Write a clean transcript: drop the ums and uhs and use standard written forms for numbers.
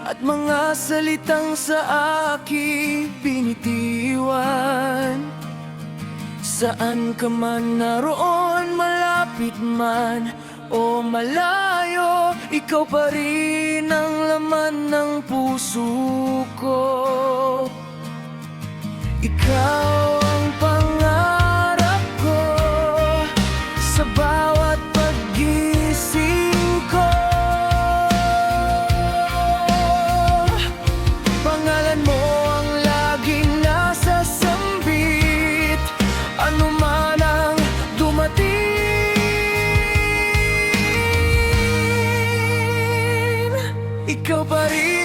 at mga salitang sa akin binitiwan. Saan ka man naroon, malapit man o malayo, ikaw pa rin ang laman ng puso ko. Ikaw ang pangarap ko sa bawat paggising ko. Pangalan mo ang laging nasa sambit, ano man ang dumating, ikaw pa rin.